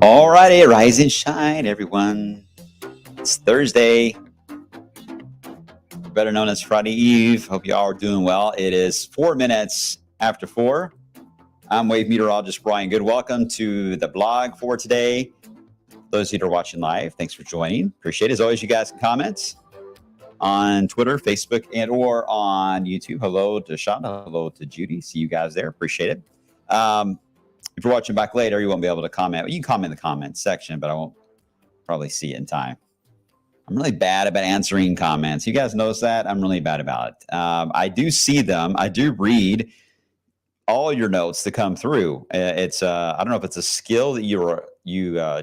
All righty, rise and shine, everyone. It's Thursday, better known as Friday Eve. Hope you all are doing well. It is 4 minutes after 4. I'm wave meteorologist Brian Goode. Welcome to the blog for today. Those of you that are watching live, thanks for joining. Appreciate it. As always, you guys can comment on Twitter, Facebook, and or on YouTube. Hello to Shonda. Hello to Judy. See you guys there. Appreciate it. If you're watching back later, you won't be able to comment. You can comment in the comments section, but I won't probably see it in time. I'm really bad about answering comments. You guys notice that? I'm really bad about it. I do see them. I do read all your notes that come through. It's I don't know if it's a skill that you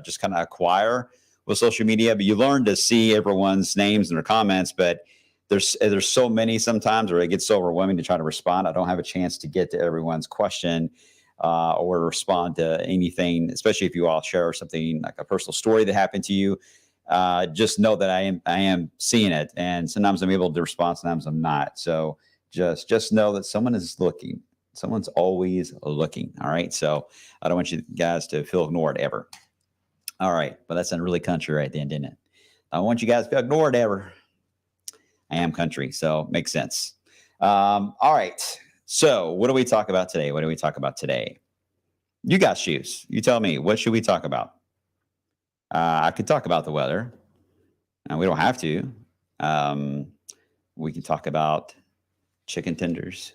just kind of acquire with social media, but you learn to see everyone's names and their comments. But there's so many sometimes where it gets so overwhelming to try to respond. I don't have a chance to get to everyone's question. Or respond to anything, especially if you all share something like a personal story that happened to you. Just know that I am seeing it, and sometimes I'm able to respond, sometimes I'm not. So just know that someone is looking. Someone's always looking. All right. So I don't want you guys to feel ignored ever. All right, but that's really country right then, didn't it? I don't want you guys to feel ignored ever. I am country, so makes sense. All right. So what do we talk about today? What do we talk about today? You got shoes. You tell me, what should we talk about? I could talk about the weather. We don't have to. We can talk about chicken tenders.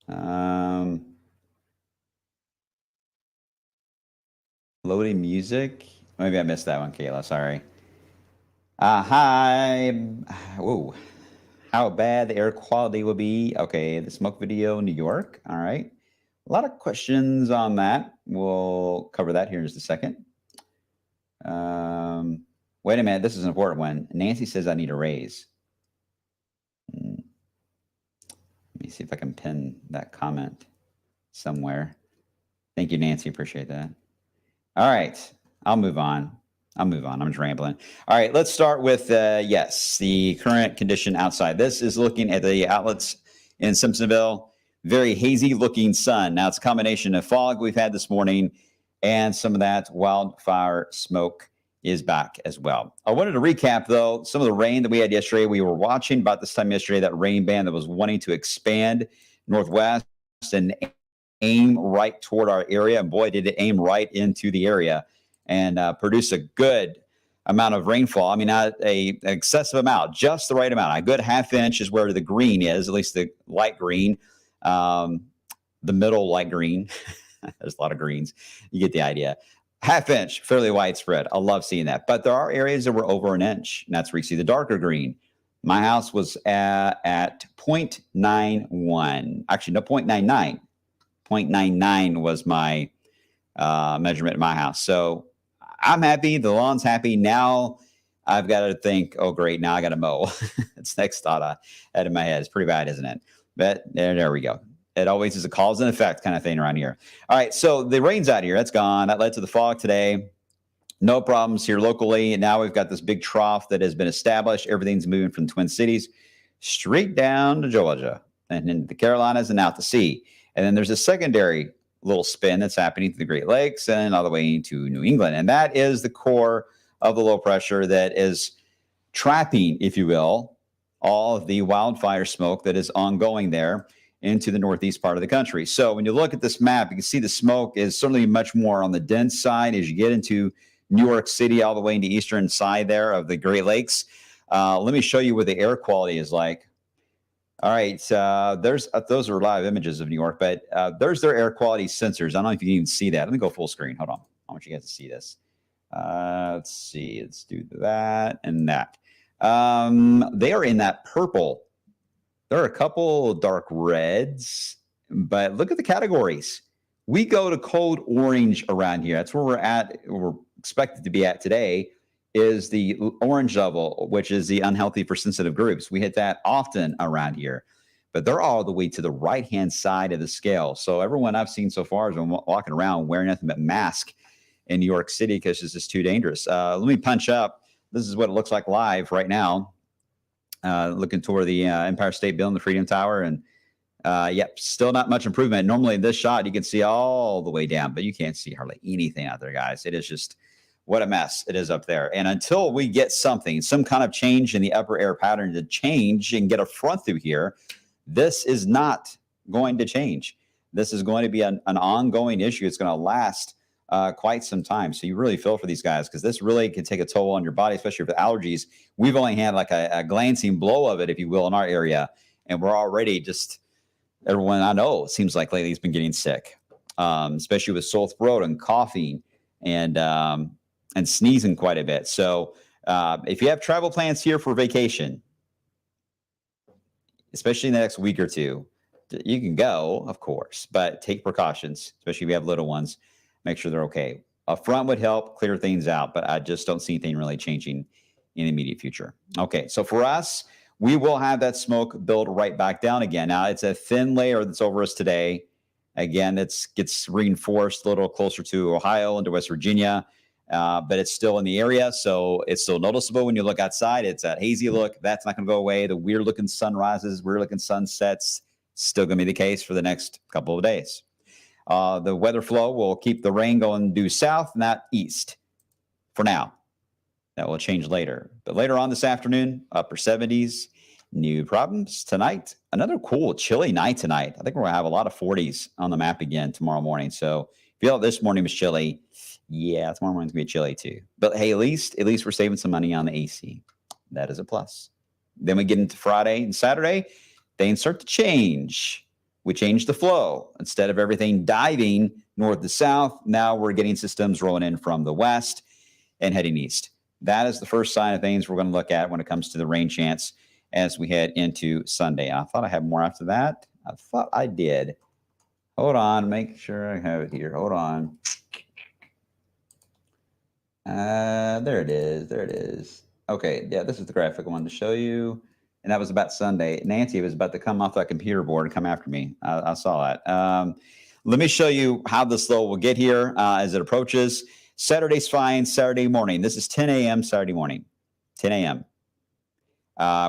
Loading music. Maybe I missed that one, Kayla. Sorry. Hi. Whoa. How bad the air quality will be. Okay, the smoke video, New York. All right. A lot of questions on that. We'll cover that here in just a second. Wait a minute. This is an important one. Nancy says I need a raise. Let me see if I can pin that comment somewhere. Thank you, Nancy. Appreciate that. All right. I'll move on. I'm just rambling. All right, let's start with, yes, the current condition outside. This is looking at the outlets in Simpsonville. Very hazy looking sun. Now, it's a combination of fog we've had this morning and some of that wildfire smoke is back as well. I wanted to recap, though, some of the rain that we had yesterday. We were watching about this time yesterday that rain band that was wanting to expand northwest and aim right toward our area. And boy, did it aim right into the area and produce a good amount of rainfall. I mean, not an excessive amount, just the right amount. A good half inch is where the green is, at least the light green, the middle light green. There's a lot of greens. You get the idea. Half inch, fairly widespread. I love seeing that. But there are areas that were over an inch, and that's where you see the darker green. My house was at 0.91. Actually, no, 0.99. 0.99 was my measurement in my house. So I'm happy. The lawn's happy. Now I've got to think, oh, great. Now I got to mow. It's next thought I had in my head. It's pretty bad, isn't it? But there we go. It always is a cause and effect kind of thing around here. All right. So the rain's out here. That's gone. That led to the fog today. No problems here locally. And now we've got this big trough that has been established. Everything's moving from the Twin Cities straight down to Georgia and into the Carolinas and out to sea. And then there's a secondary little spin that's happening to the Great Lakes and all the way to New England. And that is the core of the low pressure that is trapping, if you will, all of the wildfire smoke that is ongoing there into the northeast part of the country. So when you look at this map, you can see the smoke is certainly much more on the dense side as you get into New York City, all the way into eastern side there of the Great Lakes. Let me show you what the air quality is like. All right, there's those are live images of New York, but there's their air quality sensors. I don't know if you can even see that. Let me go full screen. Hold on. I want you guys to see this. Let's see. Let's do that and that. They are in that purple. There are a couple dark reds, but look at the categories. We go to cold orange around here. That's where we're at. We're expected to be at today is the orange level, which is the unhealthy for sensitive groups. We hit that often around here, but they're all the way to the right-hand side of the scale. So everyone I've seen so far has been walking around wearing nothing but mask in New York City because this is too dangerous. Let me punch up. This is what it looks like live right now. Looking toward the Empire State Building, the Freedom Tower, and yep, still not much improvement. Normally in this shot, you can see all the way down, but you can't see hardly anything out there, guys. It is just what a mess it is up there. And until we get something, some kind of change in the upper air pattern to change and get a front through here, this is not going to change. This is going to be an ongoing issue. It's going to last quite some time. So you really feel for these guys because this really can take a toll on your body, especially with allergies. We've only had like a glancing blow of it, if you will, in our area. And we're already just, everyone I know, it seems like lately has been getting sick, especially with sore throat and coughing and sneezing quite a bit. So if you have travel plans here for vacation, especially in the next week or two, you can go, of course, but take precautions, especially if you have little ones. Make sure they're okay. A front would help clear things out, but I just don't see anything really changing in the immediate future. Okay, so for us, we will have that smoke build right back down again. Now, it's a thin layer that's over us today. Again, it gets reinforced a little closer to Ohio and to West Virginia, but it's still in the area, so it's still noticeable when you look outside. It's that hazy look. That's not going to go away. The weird-looking sunrises, weird-looking sunsets, still going to be the case for the next couple of days. The weather flow will keep the rain going due south, not east for now. That will change later. But later on this afternoon, upper 70s, new problems tonight. Another cool, chilly night tonight. I think we're going to have a lot of 40s on the map again tomorrow morning. So if you thought this morning was chilly, yeah, tomorrow morning's going to be chilly too. But hey, at least we're saving some money on the AC. That is a plus. Then we get into Friday and Saturday. Things start to change. We change the flow. Instead of everything diving north to south, now we're getting systems rolling in from the west and heading east. That is the first sign of things we're going to look at when it comes to the rain chance as we head into Sunday. I thought I had more after that. I thought I did. Hold on. Make sure I have it here. Hold on. There it is. There it is. Okay. Yeah, this is the graphic I wanted to show you. And that was about Sunday. Nancy was about to come off that computer board and come after me. I saw that. Let me show you how the slow will get here as it approaches. Saturday's fine. Saturday morning. This is 10 a.m. Saturday morning. 10 a.m.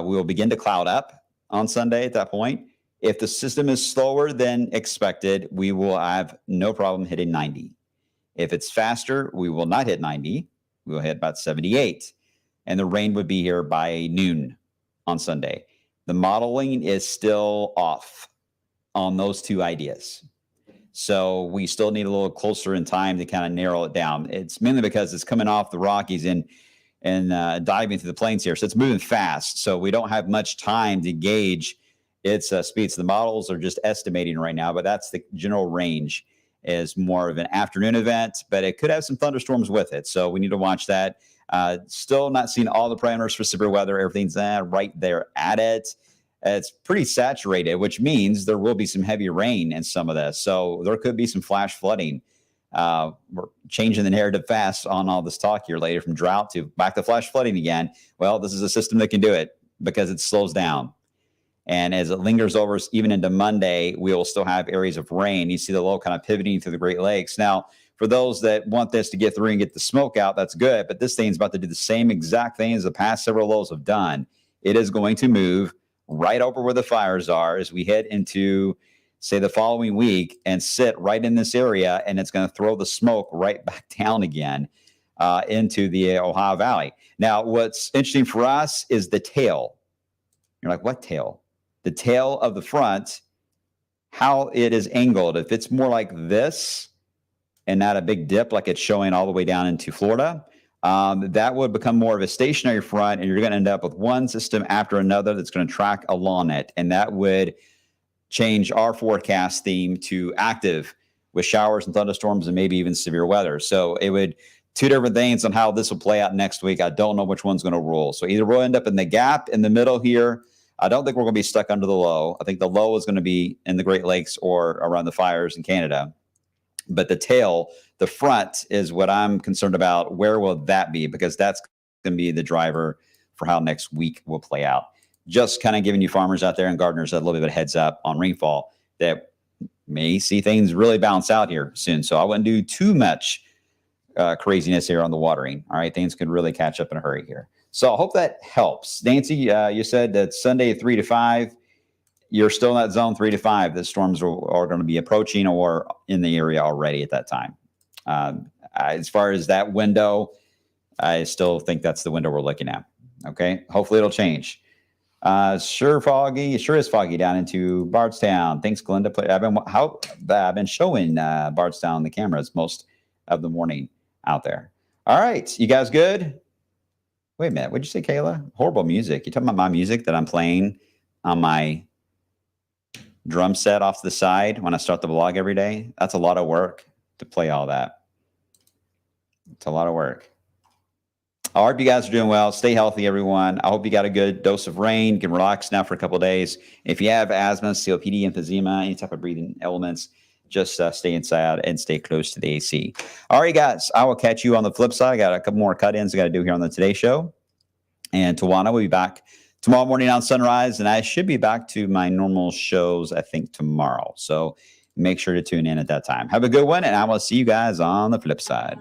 We will begin to cloud up on Sunday at that point. If the system is slower than expected, we will have no problem hitting 90. If it's faster, we will not hit 90. We will hit about 78. And the rain would be here by noon on Sunday. The modeling is still off on those two ideas. So we still need a little closer in time to kind of narrow it down. It's mainly because it's coming off the Rockies and diving through the plains here. So it's moving fast. So we don't have much time to gauge its speeds. The models are just estimating right now, but that's the general range. Is more of an afternoon event, but it could have some thunderstorms with it. So we need to watch that. Still not seeing all the parameters for severe weather. Everything's right there at it. it's pretty saturated, which means there will be some heavy rain in some of this. So there could be some flash flooding. We're changing the narrative fast on all this talk here later, from drought to back to flash flooding again. Well, this is a system that can do it because it slows down. And as it lingers over even into Monday, we will still have areas of rain. You see the low kind of pivoting through the Great Lakes. Now, for those that want this to get through and get the smoke out, that's good. But this thing's about to do the same exact thing as the past several lows have done. It is going to move right over where the fires are as we head into, say, the following week, and sit right in this area. And it's going to throw the smoke right back down again into the Ohio Valley. Now, what's interesting for us is the tail. You're like, what tail? The tail of the front, how it is angled. If it's more like this and not a big dip like it's showing all the way down into Florida, that would become more of a stationary front, and you're going to end up with one system after another that's going to track along it. And that would change our forecast theme to active, with showers and thunderstorms and maybe even severe weather. So it would, two different things on how this will play out next week. I don't know which one's going to rule. So either we'll end up in the gap in the middle here. I don't think we're going to be stuck under the low. I think the low is going to be in the Great Lakes or around the fires in Canada. But the tail, the front, is what I'm concerned about. Where will that be? Because that's going to be the driver for how next week will play out. Just kind of giving you farmers out there and gardeners a little bit of a heads up on rainfall that may see things really bounce out here soon. So I wouldn't do too much craziness here on the watering. All right, things could really catch up in a hurry here. So I hope that helps. Nancy, you said that Sunday 3 to 5, you're still in that zone 3 to 5. The storms are going to be approaching or in the area already at that time. As far as that window, I still think that's the window we're looking at. Okay, hopefully it'll change. Sure is foggy down into Bardstown. Thanks, Glenda. I've been showing Bardstown on the cameras most of the morning out there. All right, you guys good? Wait a minute. What'd you say, Kayla? Horrible music. You talking about my music that I'm playing on my drum set off to the side when I start the vlog every day? That's a lot of work to play all that. It's a lot of work. I hope you guys are doing well. Stay healthy, everyone. I hope you got a good dose of rain. You can relax now for a couple of days. If you have asthma, COPD, emphysema, any type of breathing elements, just stay inside and stay close to the AC. All right, guys, I will catch you on the flip side. I got a couple more cut-ins I got to do here on the Today Show. And Tawana will be back tomorrow morning on Sunrise, and I should be back to my normal shows, I think, tomorrow. So make sure to tune in at that time. Have a good one, and I will see you guys on the flip side.